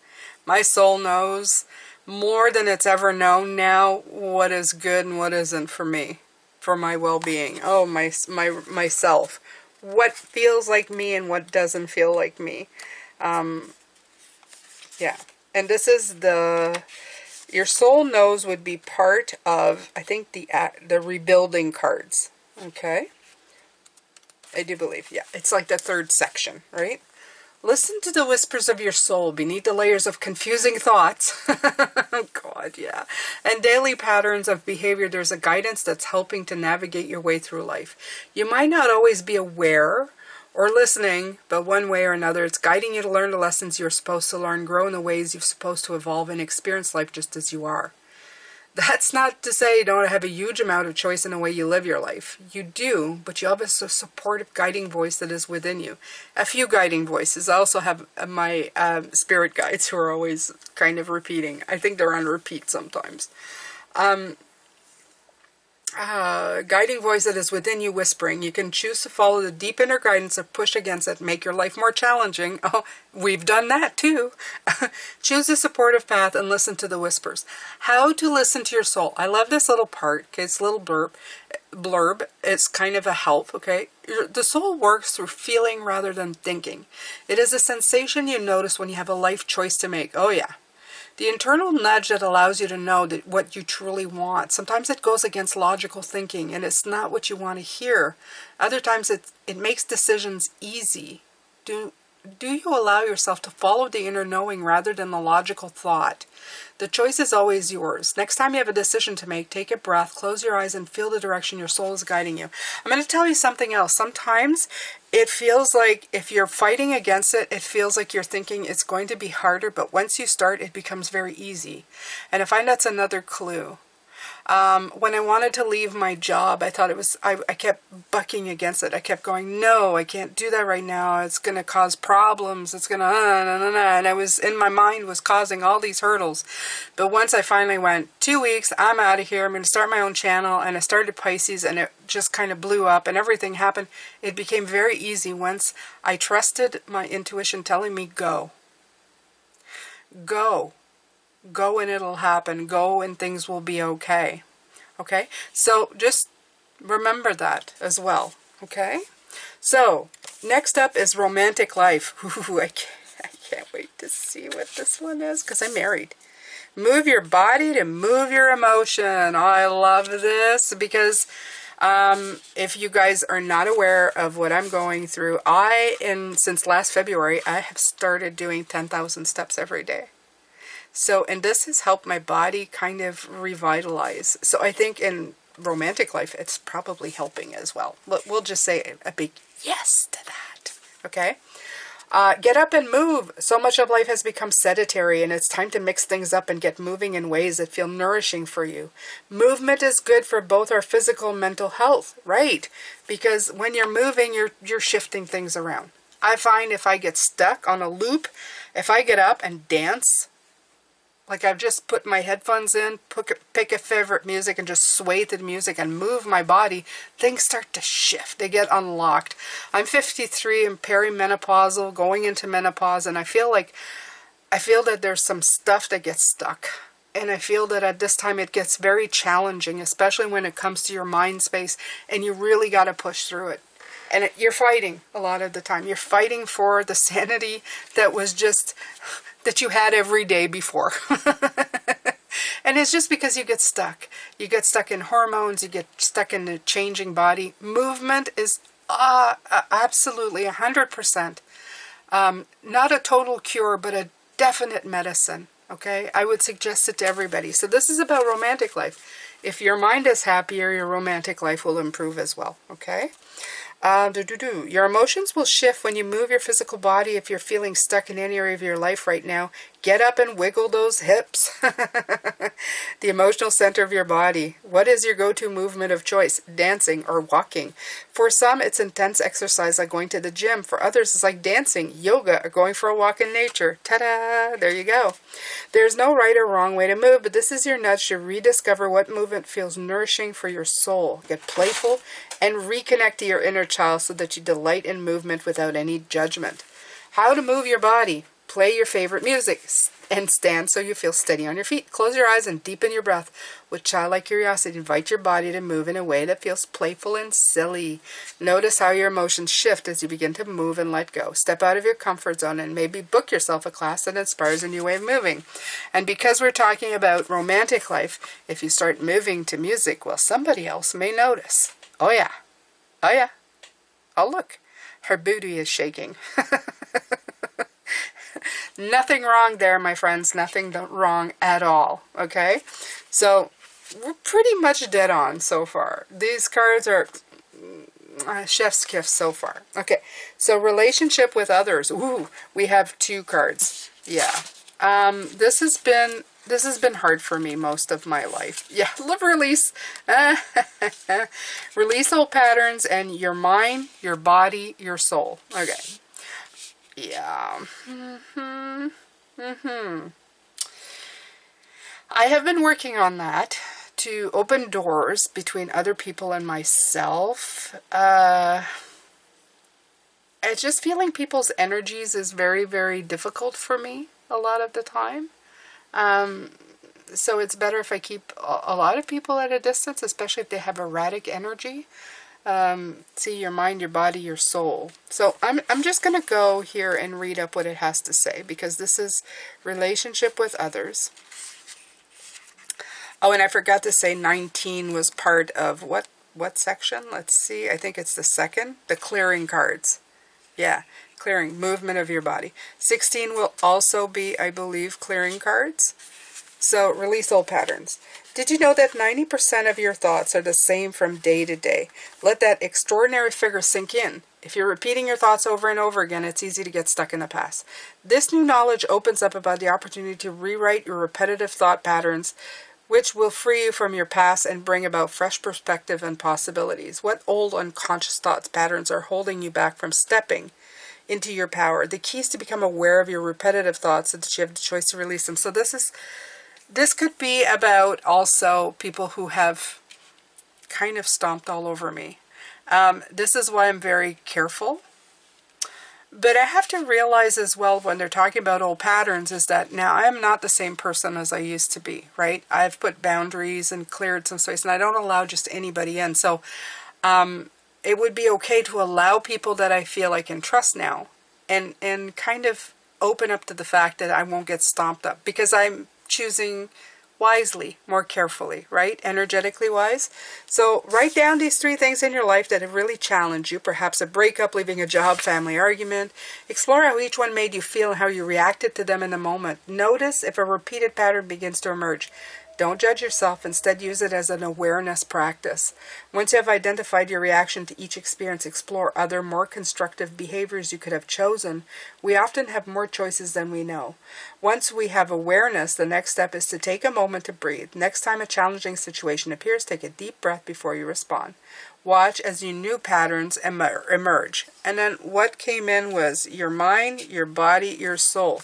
My soul knows more than it's ever known now what is good and what isn't for me, for my well-being. Oh, myself. What feels like me and what doesn't feel like me. Yeah. And this is your soul knows would be part of, I think, the rebuilding cards. Okay. I do believe, yeah. It's like the third section, right? Listen to the whispers of your soul beneath the layers of confusing thoughts. Oh, God, yeah. And daily patterns of behavior. There's a guidance that's helping to navigate your way through life. You might not always be aware or listening, but one way or another, it's guiding you to learn the lessons you're supposed to learn, grow in the ways you're supposed to evolve, and experience life just as you are. That's not to say you don't have a huge amount of choice in the way you live your life. You do, but you have a supportive guiding voice that is within you. A few guiding voices. I also have my spirit guides who are always kind of repeating. I think they're on repeat sometimes. Guiding voice that is within you whispering. You can choose to follow the deep inner guidance or push against it, make your life more challenging. Oh, we've done that too. Choose a supportive path and listen to the whispers. How to listen to your soul. I love this little part. Okay, it's a little blurb. It's kind of a help. Okay, the soul works through feeling rather than thinking. It is a sensation you notice when you have a life choice to make. Oh yeah. The internal nudge that allows you to know that what you truly want. Sometimes it goes against logical thinking and it's not what you want to hear. Other times it makes decisions easy. Do you allow yourself to follow the inner knowing rather than the logical thought? The choice is always yours. Next time you have a decision to make, take a breath, close your eyes, and feel the direction your soul is guiding you. I'm going to tell you something else. Sometimes it feels like if you're fighting against it, it feels like you're thinking it's going to be harder, but once you start, it becomes very easy. And I find that's another clue. When I wanted to leave my job, I thought it was, I kept bucking against it. I kept going, no, I can't do that right now. It's going to cause problems. It's going to, and I was, in my mind was causing all these hurdles. But once I finally went, 2 weeks, I'm out of here. I'm going to start my own channel. And I started Pisces, and it just kind of blew up and everything happened. It became very easy once I trusted my intuition telling me, go. Go. Go and it'll happen. Go and things will be okay. Okay? So just remember that as well. Okay? So, next up is romantic life. Ooh, I can't wait to see what this one is because I'm married. Move your body to move your emotion. I love this because if you guys are not aware of what I'm going through, since last February, I have started doing 10,000 steps every day. So, and this has helped my body kind of revitalize. So I think in romantic life, it's probably helping as well. We'll just say a big yes to that. Okay? Get up and move. So much of life has become sedentary, and it's time to mix things up and get moving in ways that feel nourishing for you. Movement is good for both our physical and mental health, right? Because when you're moving, you're shifting things around. I find if I get stuck on a loop, if I get up and dance, like I've just put my headphones in, pick a favorite music and just sway to the music and move my body, things start to shift. They get unlocked. I'm 53 and perimenopausal, going into menopause, and I feel that there's some stuff that gets stuck. And I feel that at this time it gets very challenging, especially when it comes to your mind space, and you really got to push through it. And you're fighting a lot of the time. You're fighting for the sanity that you had every day before. And it's just because you get stuck. You get stuck in hormones. You get stuck in the changing body. Movement is absolutely 100%. Not a total cure, but a definite medicine. Okay? I would suggest it to everybody. So this is about romantic life. If your mind is happier, your romantic life will improve as well. Okay? Your emotions will shift when you move your physical body. If you're feeling stuck in any area of your life right now, get up and wiggle those hips. The emotional center of your body. What is your go-to movement of choice? Dancing or walking. For some, it's intense exercise like going to the gym. For others, it's like dancing, yoga, or going for a walk in nature. Ta-da! There you go. There's no right or wrong way to move, but this is your nudge to rediscover what movement feels nourishing for your soul. Get playful and reconnect to your inner child so that you delight in movement without any judgment. How to move your body. Play your favorite music and stand so you feel steady on your feet. Close your eyes and deepen your breath. With childlike curiosity, invite your body to move in a way that feels playful and silly. Notice how your emotions shift as you begin to move and let go. Step out of your comfort zone and maybe book yourself a class that inspires a new way of moving. And because we're talking about romantic life, if you start moving to music, well, somebody else may notice. Oh yeah. Oh yeah. Oh look. Her booty is shaking. Nothing wrong there, my friends. Nothing wrong at all. Okay? So, we're pretty much dead on so far. These cards are chef's kiss so far. Okay. So, relationship with others. Ooh, we have 2 cards. Yeah. This has been hard for me most of my life. Yeah, release. Release old patterns and your mind, your body, your soul. Okay. Yeah. I have been working on that to open doors between other people and myself. It's just feeling people's energies is very, very difficult for me a lot of the time. So it's better if I keep a lot of people at a distance, especially if they have erratic energy. See your mind, your body, your soul. So I'm just going to go here and read up what it has to say, because this is relationship with others. Oh, and I forgot to say 19 was part of what section? Let's see. I think it's the second, the clearing cards. Yeah, clearing, movement of your body. 16 will also be, I believe, clearing cards. So, release old patterns. Did you know that 90% of your thoughts are the same from day to day? Let that extraordinary figure sink in. If you're repeating your thoughts over and over again, it's easy to get stuck in the past. This new knowledge opens up about the opportunity to rewrite your repetitive thought patterns which will free you from your past and bring about fresh perspective and possibilities. What old unconscious thoughts, patterns are holding you back from stepping into your power? The key is to become aware of your repetitive thoughts so that you have the choice to release them. So this could be about also people who have kind of stomped all over me. This is why I'm very careful. But I have to realize as well when they're talking about old patterns is that now I am not the same person as I used to be, right? I've put boundaries and cleared some space, and I don't allow just anybody in. So it would be okay to allow people that I feel I can trust now and kind of open up to the fact that I won't get stomped up because I'm choosing wisely, more carefully, right? Energetically wise. So write down these 3 things in your life that have really challenged you. Perhaps a breakup, leaving a job, family argument. Explore how each one made you feel and how you reacted to them in the moment. Notice if a repeated pattern begins to emerge. Don't judge yourself. Instead, use it as an awareness practice. Once you have identified your reaction to each experience, explore other more constructive behaviors you could have chosen. We often have more choices than we know. Once we have awareness, the next step is to take a moment to breathe. Next time a challenging situation appears, take a deep breath before you respond. Watch as your new patterns emerge. And then what came in was your mind, your body, your soul.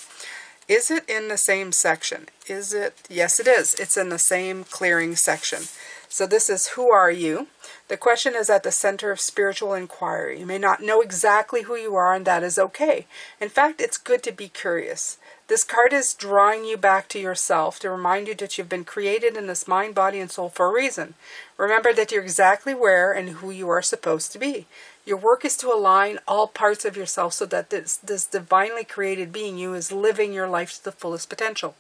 Is it in the same section? Is it? Yes, it is. It's in the same clearing section. So this is who are you? The question is at the center of spiritual inquiry. You may not know exactly who you are, and that is okay. In fact, it's good to be curious. This card is drawing you back to yourself to remind you that you've been created in this mind, body, and soul for a reason. Remember that you're exactly where and who you are supposed to be. Your work is to align all parts of yourself so that this divinely created being you is living your life to the fullest potential.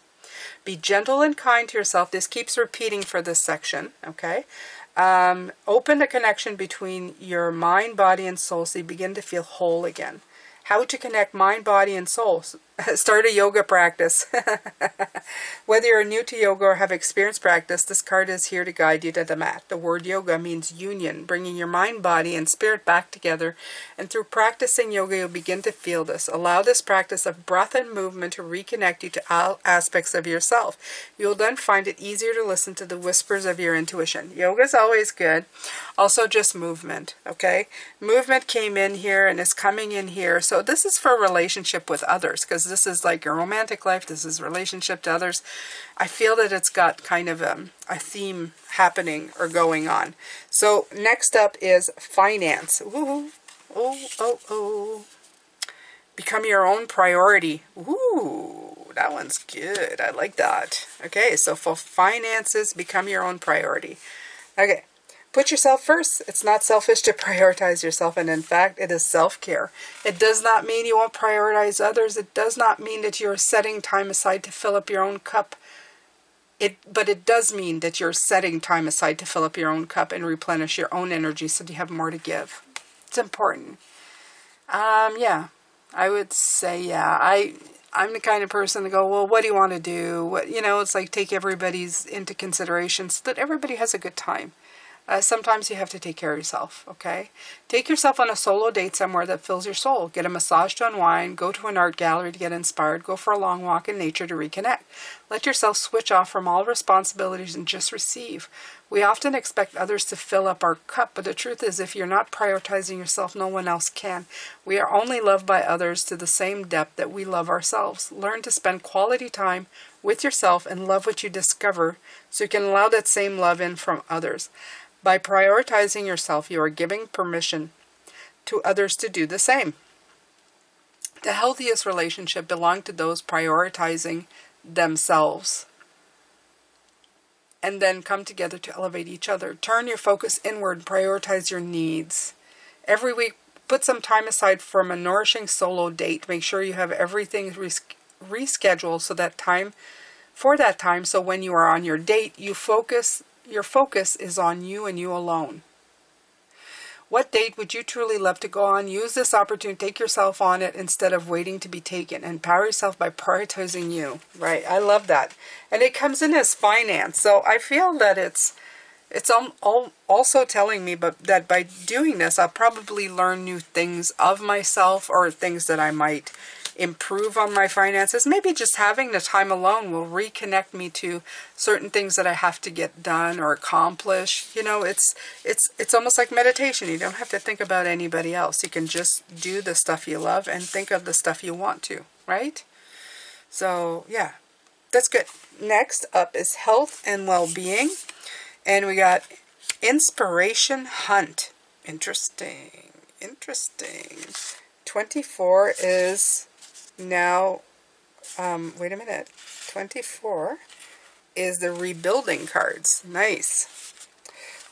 Be gentle and kind to yourself. This keeps repeating for this section, okay? Open the connection between your mind, body, and soul so you begin to feel whole again. How to connect mind, body, and soul. Start a yoga practice. Whether you're new to yoga or have experienced practice, this card is here to guide you to the mat. The word yoga means union, bringing your mind, body, and spirit back together. And through practicing yoga, you'll begin to feel this. Allow this practice of breath and movement to reconnect you to all aspects of yourself. You'll then find it easier to listen to the whispers of your intuition. Yoga is always good. Also just movement, okay? Movement came in here and is coming in here. So this is for relationship with others, because this is like your romantic life. This is relationship to others. I feel that it's got kind of a theme happening or going on. So next up is finance. Ooh, oh. Become your own priority. Ooh, that one's good. I like that. Okay, so for finances, become your own priority. Okay. Put yourself first. It's not selfish to prioritize yourself, and in fact, it is self-care. It does not mean you won't prioritize others. It does not mean that you're setting time aside to fill up your own cup. But it does mean that you're setting time aside to fill up your own cup and replenish your own energy so that you have more to give. It's important. Yeah, I would say, yeah. I'm the kind of person to go, well, what do you want to do? What, it's like take everybody's into consideration so that everybody has a good time. Sometimes you have to take care of yourself, okay? Take yourself on a solo date somewhere that fills your soul. Get a massage to unwind. Go to an art gallery to get inspired. Go for a long walk in nature to reconnect. Let yourself switch off from all responsibilities and just receive. We often expect others to fill up our cup, but the truth is if you're not prioritizing yourself, no one else can. We are only loved by others to the same depth that we love ourselves. Learn to spend quality time with yourself and love what you discover so you can allow that same love in from others. By prioritizing yourself, you are giving permission to others to do the same. The healthiest relationships belong to those prioritizing themselves and then come together to elevate each other. Turn your focus inward and prioritize your needs. Every week, put some time aside from a nourishing solo date. Make sure you have everything rescheduled so when you are on your date, your focus is on you and you alone. What date would you truly love to go on? Use this opportunity to take yourself on it instead of waiting to be taken. Empower yourself by prioritizing you. Right, I love that. And it comes in as finance. So I feel that it's also telling me that by doing this, I'll probably learn new things of myself or things that I might improve on my finances. Maybe just having the time alone will reconnect me to certain things that I have to get done or accomplish. You know, it's almost like meditation. You don't have to think about anybody else. You can just do the stuff you love and think of the stuff you want to, right? So, yeah, that's good. Next up is health and well-being. And we got inspiration hunt. Interesting. Interesting. 24 is now, wait a minute. 24 is the rebuilding cards. Nice.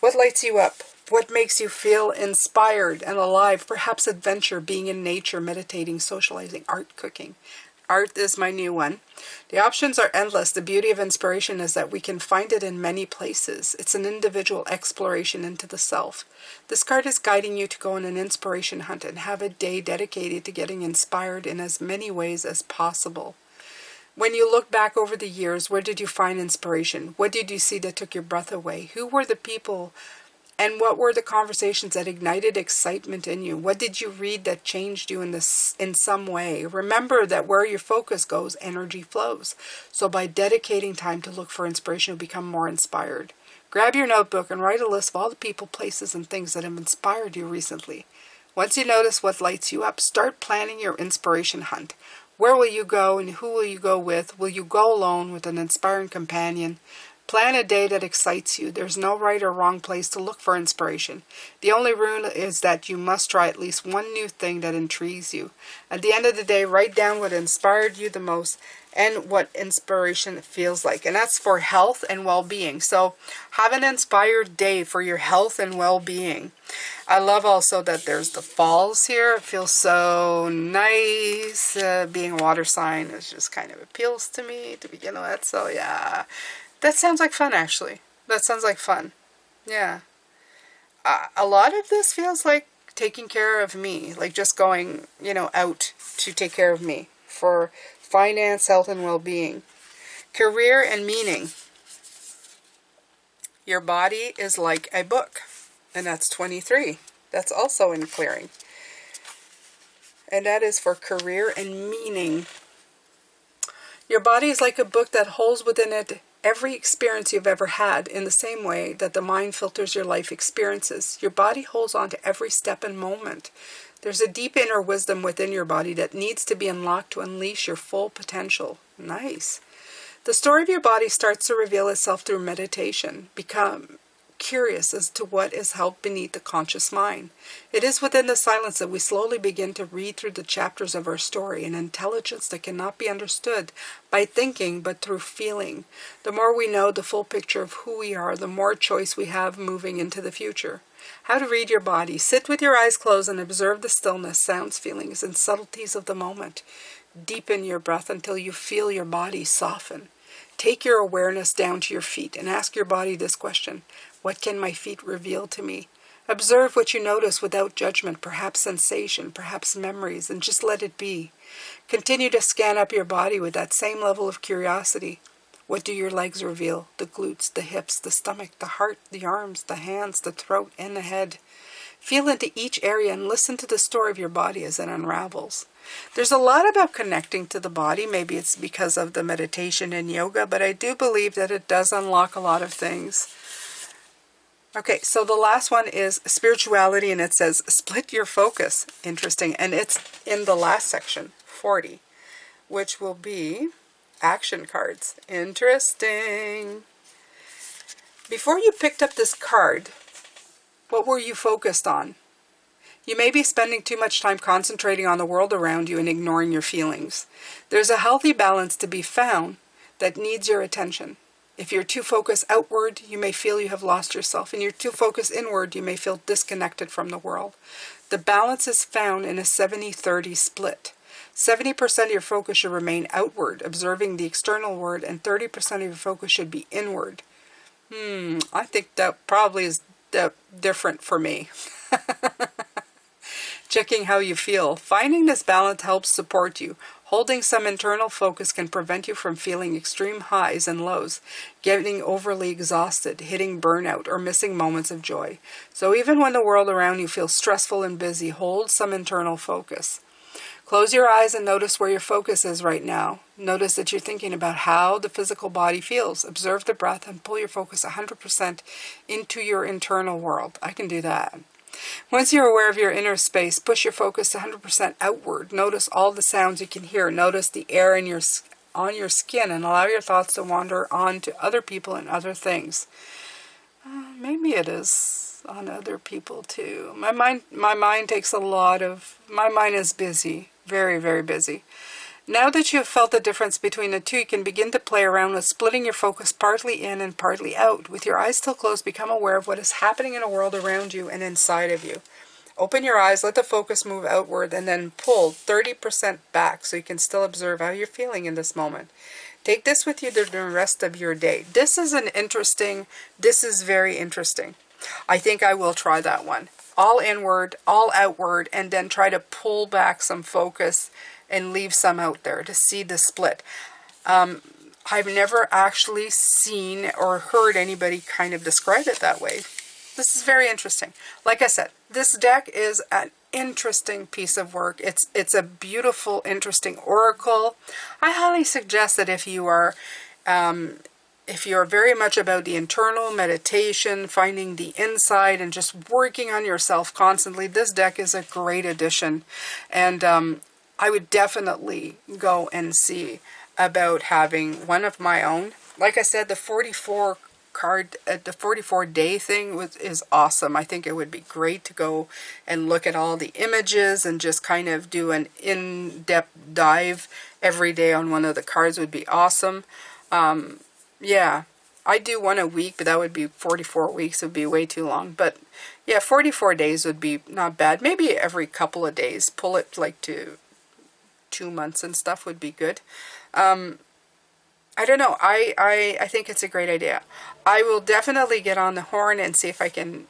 What lights you up? What makes you feel inspired and alive? Perhaps adventure, being in nature, meditating, socializing, art, cooking. Art is my new one. The options are endless. The beauty of inspiration is that we can find it in many places. It's an individual exploration into the self. This card is guiding you to go on an inspiration hunt and have a day dedicated to getting inspired in as many ways as possible. When you look back over the years, where did you find inspiration? What did you see that took your breath away? Who were the people and what were the conversations that ignited excitement in you? What did you read that changed you in some way? Remember that where your focus goes, energy flows. So by dedicating time to look for inspiration, you'll become more inspired. Grab your notebook and write a list of all the people, places, and things that have inspired you recently. Once you notice what lights you up, start planning your inspiration hunt. Where will you go and who will you go with? Will you go alone with an inspiring companion? Plan a day that excites you. There's no right or wrong place to look for inspiration. The only rule is that you must try at least one new thing that intrigues you. At the end of the day, write down what inspired you the most and what inspiration feels like. And that's for health and well-being. So have an inspired day for your health and well-being. I love also that there's the falls here. It feels so nice. Being a water sign is just kind of appeals to me to begin with. So yeah. That sounds like fun, actually. That sounds like fun. Yeah. A lot of this feels like taking care of me. Like just going, you know, out to take care of me. For finance, health, and well-being. Career and meaning. Your body is like a book. And that's 23. That's also in clearing. And that is for career and meaning. Your body is like a book that holds within it every experience you've ever had, in the same way that the mind filters your life experiences. Your body holds on to every step and moment. There's a deep inner wisdom within your body that needs to be unlocked to unleash your full potential. Nice. The story of your body starts to reveal itself through meditation. Become curious as to what is held beneath the conscious mind. It is within the silence that we slowly begin to read through the chapters of our story, an intelligence that cannot be understood by thinking but through feeling. The more we know the full picture of who we are, the more choice we have moving into the future. How to read your body. Sit with your eyes closed and observe the stillness, sounds, feelings, and subtleties of the moment. Deepen your breath until you feel your body soften. Take your awareness down to your feet and ask your body this question. What can my feet reveal to me? Observe what you notice without judgment, perhaps sensation, perhaps memories, and just let it be. Continue to scan up your body with that same level of curiosity. What do your legs reveal? The glutes, the hips, the stomach, the heart, the arms, the hands, the throat, and the head. Feel into each area and listen to the story of your body as it unravels. There's a lot about connecting to the body. Maybe it's because of the meditation and yoga, but I do believe that it does unlock a lot of things. Okay, so the last one is spirituality, and it says split your focus. Interesting. And it's in the last section, 40, which will be action cards. Interesting. Before you picked up this card, what were you focused on? You may be spending too much time concentrating on the world around you and ignoring your feelings. There's a healthy balance to be found that needs your attention. If you're too focused outward, you may feel you have lost yourself. And you're too focused inward, you may feel disconnected from the world. The balance is found in a 70-30 split. 70% of your focus should remain outward, observing the external world, and 30% of your focus should be inward. I think that probably is different for me. Checking how you feel. Finding this balance helps support you. Holding some internal focus can prevent you from feeling extreme highs and lows, getting overly exhausted, hitting burnout, or missing moments of joy. So even when the world around you feels stressful and busy, hold some internal focus. Close your eyes and notice where your focus is right now. Notice that you're thinking about how the physical body feels. Observe the breath and pull your focus 100% into your internal world. I can do that. Once you're aware of your inner space, push your focus 100% outward. Notice all the sounds you can hear. Notice the air in on your skin, and allow your thoughts to wander on to other people and other things. Maybe it is on other people too. My mind takes a lot of, my mind is busy, very, very busy. Now that you have felt the difference between the two, you can begin to play around with splitting your focus partly in and partly out. With your eyes still closed, become aware of what is happening in the world around you and inside of you. Open your eyes, let the focus move outward, and then pull 30% back so you can still observe how you're feeling in this moment. Take this with you the rest of your day. This is very interesting. I think I will try that one. All inward, all outward, and then try to pull back some focus and leave some out there to see the split. I've never actually seen or heard anybody kind of describe it that way. This is very interesting. Like I said, this deck is an interesting piece of work. It's a beautiful, interesting oracle. I highly suggest that if you're very much about the internal meditation, finding the inside, and just working on yourself constantly, this deck is a great addition. And I would definitely go and see about having one of my own. Like I said, the 44 card, the 44 day thing is awesome. I think it would be great to go and look at all the images and just kind of do an in-depth dive every day on one of the cards would be awesome. Yeah, I do one a week, but that would be 44 weeks. It would be way too long. But yeah, 44 days would be not bad. Maybe every couple of days. Pull it like to 2 months and stuff would be good. I don't know. I think it's a great idea. I will definitely get on the horn and see if I can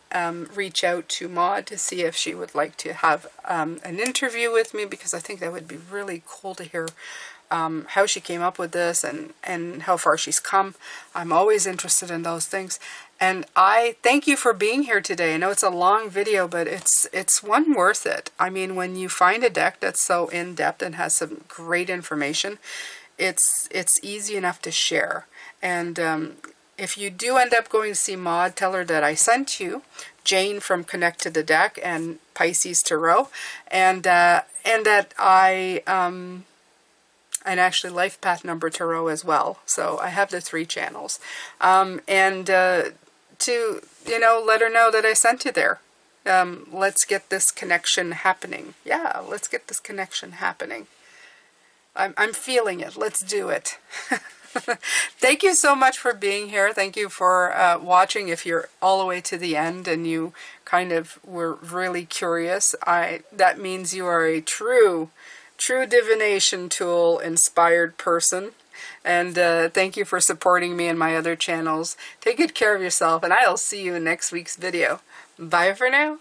reach out to Maude to see if she would like to have an interview with me, because I think that would be really cool to hear how she came up with this and how far she's come. I'm always interested in those things. And I thank you for being here today. I know it's a long video, but it's one worth it. I mean, when you find a deck that's so in-depth and has some great information, it's easy enough to share. And if you do end up going to see Maude, tell her that I sent you, Jane from Connect to the Deck and Pisces Tarot, and that I and actually Life Path Number Tarot as well. So I have the 3 channels, and to let her know that I sent you there. Let's get this connection happening. Yeah, let's get this connection happening. I'm feeling it. Let's do it. Thank you so much for being here. Thank you for watching. If you're all the way to the end and you kind of were really curious, that means you are a true divination tool inspired person. And thank you for supporting me and my other channels. Take good care of yourself, and I'll see you in next week's video. Bye for now.